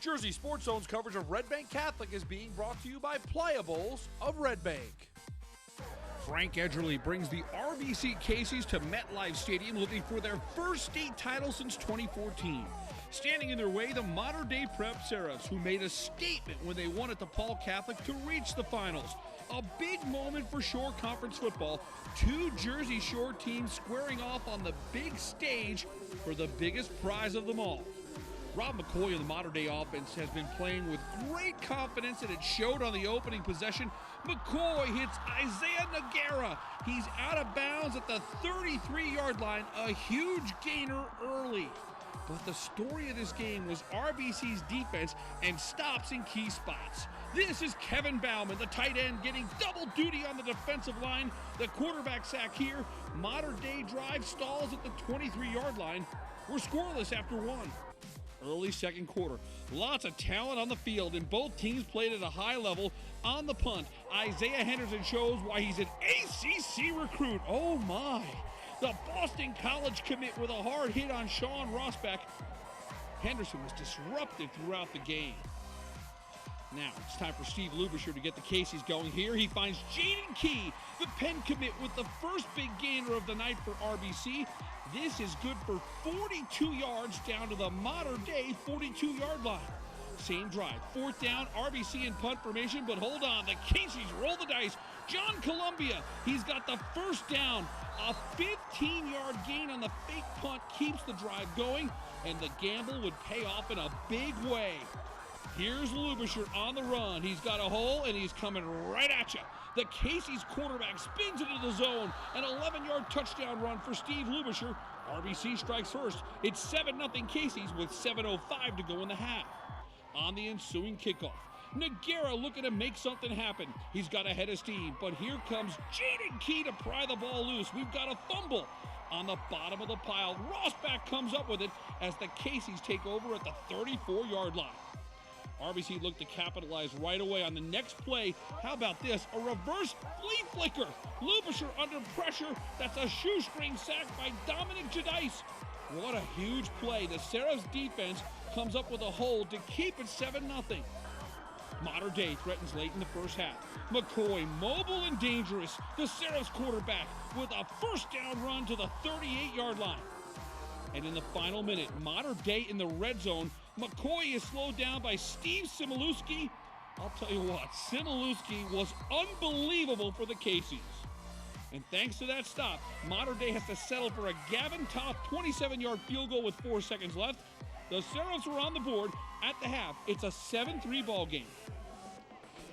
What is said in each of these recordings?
Jersey Sports Zone's coverage of Red Bank Catholic is being brought to you by Playables of Red Bank. Frank Edgerly brings the RBC Casey's to MetLife Stadium looking for their first state title since 2014. Standing in their way, the Mater Dei Prep Seraphs, who made a statement when they won at DePaul Catholic to reach the finals. A big moment for Shore Conference football. Two Jersey Shore teams squaring off on the big stage for the biggest prize of them all. Rob McCoy in the Mater Dei offense has been playing with great confidence, and it showed on the opening possession. McCoy hits Isaiah Noguera. He's out of bounds at the 33-yard line, a huge gainer early. But the story of this game was RBC's defense and stops in key spots. This is Kevin Bauman, the tight end, getting double duty on the defensive line. The quarterback sack here. Mater Dei drive stalls at the 23-yard line. We're scoreless after one. Early second quarter. Lots of talent on the field, and both teams played at a high level. On the punt, Isaiah Henderson shows why he's an ACC recruit. Oh my. The Boston College commit with a hard hit on Sean Rosbeck. Henderson was disrupted throughout the game. Now it's time for Steve Lubisher to get the Casey's going here. He finds Jaden Key, the Penn commit, with the first big gainer of the night for RBC. This is good for 42 yards down to the Mater Dei 42-yard line. Same drive, fourth down, RBC in punt formation, but hold on, the Casey's roll the dice. John Columbia, he's got the first down. A 15-yard gain on the fake punt keeps the drive going, and the gamble would pay off in a big way. Here's Lubisher on the run. He's got a hole, and he's coming right at you. The Casey's quarterback spins into the zone. An 11-yard touchdown run for Steve Lubisher. RBC strikes first. It's 7-0 Casey's with 7:05 to go in the half. On the ensuing kickoff, Noguera looking to make something happen. He's got a head of steam, but here comes Jaden Key to pry the ball loose. We've got a fumble on the bottom of the pile. Rosbeck comes up with it as the Casey's take over at the 34-yard line. RBC looked to capitalize right away on the next play. How about this? A reverse flea flicker. Lubisher under pressure. That's a shoestring sack by Dominic Jadice. What a huge play. The Seraphs defense comes up with a hold to keep it 7-0. Mater Dei threatens late in the first half. McCoy, mobile and dangerous. The Seraphs quarterback with a first down run to the 38-yard line. And in the final minute, Mater Dei in the red zone. McCoy is slowed down by Steve Similewski. I'll tell you what, Similewski was unbelievable for the Casey's. And thanks to that stop, Mater Dei has to settle for a Gavin Toth 27-yard field goal with 4 seconds left. The Seraphs were on the board at the half. It's a 7-3 ball game.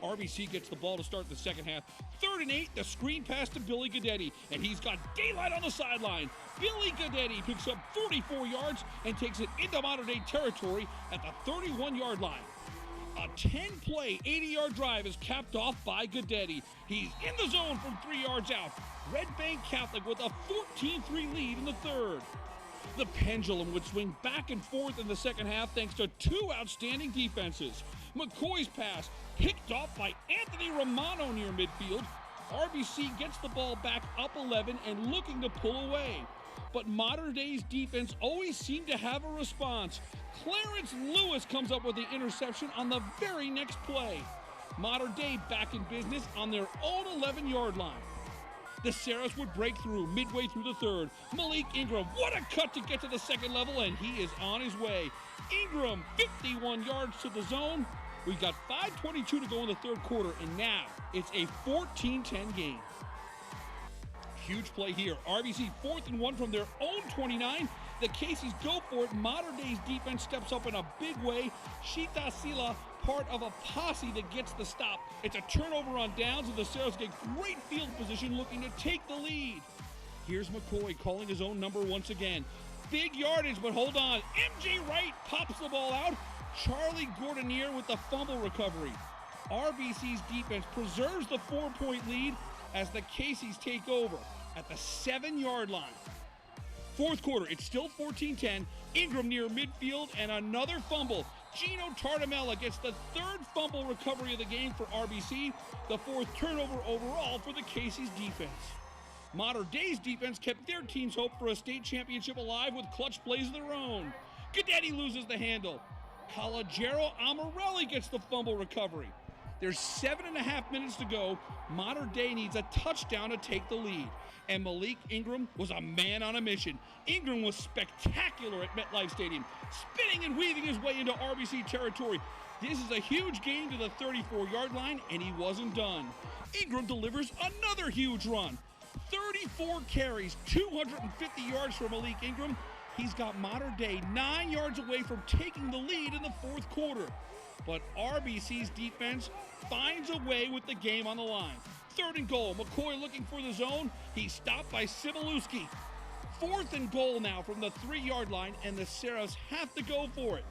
RBC gets the ball to start the second half. 3rd and 8, the screen pass to Billy Guidetti, and he's got daylight on the sideline. Billy Guidetti picks up 44 yards and takes it into Mater Dei territory at the 31-yard line. A 10-play, 80-yard drive is capped off by Guidetti. He's in the zone from 3 yards out. Red Bank Catholic with a 14-3 lead in the third. The pendulum would swing back and forth in the second half thanks to two outstanding defenses. McCoy's pass picked off by Anthony Romano near midfield. RBC gets the ball back up 11 and looking to pull away. But Mater Dei's defense always seemed to have a response. Clarence Lewis comes up with the interception on the very next play. Mater Dei back in business on their own 11-yard line. The Seraphs would break through midway through the third. Malik Ingram, what a cut to get to the second level, and he is on his way. Ingram, 51 yards to the zone. We've got 5:22 to go in the third quarter, and now it's a 14-10 game. Huge play here. RBC 4th and 1 from their own 29. The Casey's go for it. Mater Dei's defense steps up in a big way. Shita Sila, part of a posse that gets the stop. It's a turnover on downs, and the Seraphs get great field position looking to take the lead. Here's McCoy calling his own number once again. Big yardage, but hold on. MJ Wright pops the ball out. Charlie Gordonier with the fumble recovery. RBC's defense preserves the 4-point lead as the Casey's take over at the 7-yard line. Fourth quarter, it's still 14-10. Ingram near midfield and another fumble. Gino Tardamella gets the third fumble recovery of the game for RBC, the fourth turnover overall for the Casey's defense. Mater Dei's defense kept their team's hope for a state championship alive with clutch plays of their own. Guidetti loses the handle. Calogero Amarelli gets the fumble recovery. There's 7.5 minutes to go. Mater Dei needs a touchdown to take the lead. And Malik Ingram was a man on a mission. Ingram was spectacular at MetLife Stadium, spinning and weaving his way into RBC territory. This is a huge gain to the 34-yard line, and he wasn't done. Ingram delivers another huge run. 34 carries, 250 yards for Malik Ingram. He's got Mater Dei 9 yards away from taking the lead in the fourth quarter. But RBC's defense finds a way with the game on the line. 3rd and goal, McCoy looking for the zone. He's stopped by Cibulewski. 4th and goal now from the 3-yard line, and the Serras have to go for it.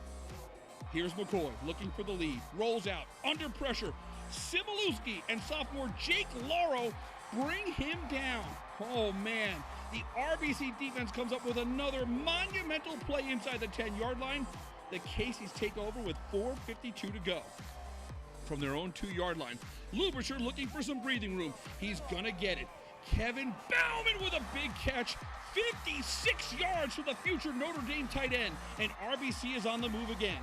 Here's McCoy looking for the lead. Rolls out, under pressure. Cibulewski and sophomore Jake Lauro bring him down. Oh, man. The RBC defense comes up with another monumental play inside the 10-yard line. The Casey's take over with 4:52 to go. From their own 2-yard line, Lubisher looking for some breathing room. He's gonna get it. Kevin Bauman with a big catch. 56 yards for the future Notre Dame tight end. And RBC is on the move again.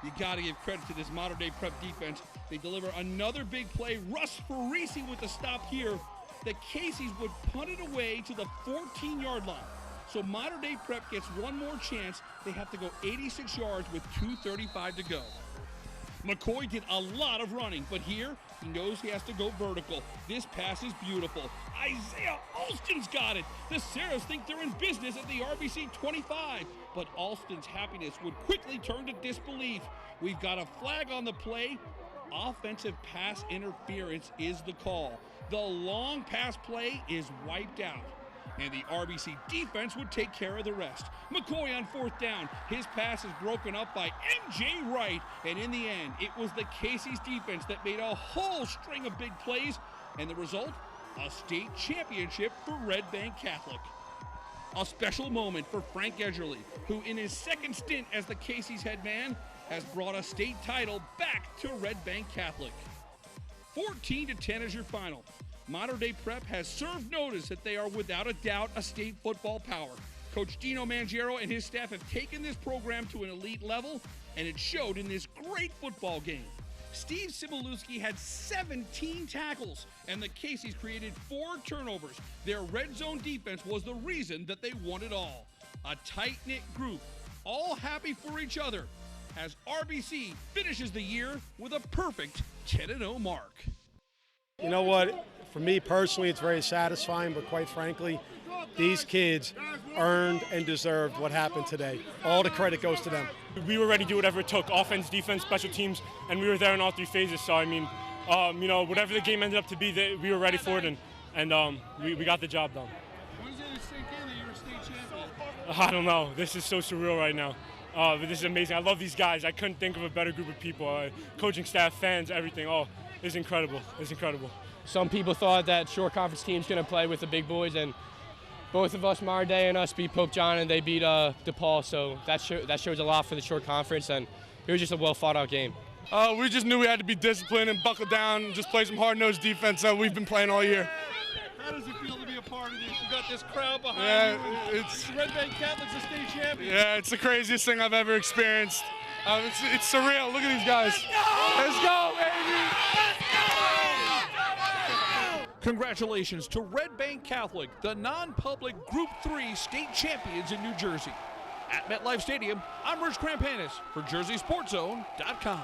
You gotta give credit to this Mater Dei Prep defense. They deliver another big play. Russ Parisi with the stop here. The Casey's would punt it away to the 14-yard line. So Mater Dei Prep gets one more chance. They have to go 86 yards with 2:35 to go. McCoy did a lot of running, but here he knows he has to go vertical. This pass is beautiful. Isaiah Alston's got it. The Serras think they're in business at the RBC 25, but Alston's happiness would quickly turn to disbelief. We've got a flag on the play. Offensive pass interference is the call. The long pass play is wiped out, and the RBC defense would take care of the rest. McCoy on 4th down. His pass is broken up by M.J. Wright, and in the end, it was the Casey's defense that made a whole string of big plays, and the result, a state championship for Red Bank Catholic. A special moment for Frank Edgerly, who in his 2nd stint as the Casey's head man has brought a state title back to Red Bank Catholic. 14-10 is your final. Mater Dei Prep has served notice that they are without a doubt a state football power. Coach Dino Mangiero and his staff have taken this program to an elite level, and it showed in this great football game. Steve Cibulewski had 17 tackles, and the Casey's created 4 turnovers. Their red zone defense was the reason that they won it all. A tight-knit group, all happy for each other, as RBC finishes the year with a perfect 10-0 mark. You know what? For me personally, it's very satisfying, but quite frankly, these kids earned and deserved what happened today. All the credit goes to them. We were ready to do whatever it took, offense, defense, special teams, and we were there in all 3 phases. So, I mean, you know, whatever the game ended up to be, we were ready for it, and we got the job done. When did it sink in that you were state champion? I don't know. This is so surreal right now. But this is amazing. I love these guys. I couldn't think of a better group of people. Coaching staff, fans, everything. Oh, it's incredible. It's incredible. Some people thought that short conference team's going to play with the big boys, and both of us, Mater Dei and us, beat Pope John, and they beat DePaul. So that shows a lot for the short conference, and it was just a well-thought-out game. We just knew we had to be disciplined and buckle down and just play some hard-nosed defense that we've been playing all year. How does it feel to be a part of this? You got this crowd behind you. It's Red Bank Catholic's a state champion. Yeah, it's the craziest thing I've ever experienced. It's surreal. Look at these guys. Let's go, baby. Congratulations to Red Bank Catholic, the non-public Group 3 state champions in New Jersey. At MetLife Stadium, I'm Rich Krampanis for JerseySportsZone.com.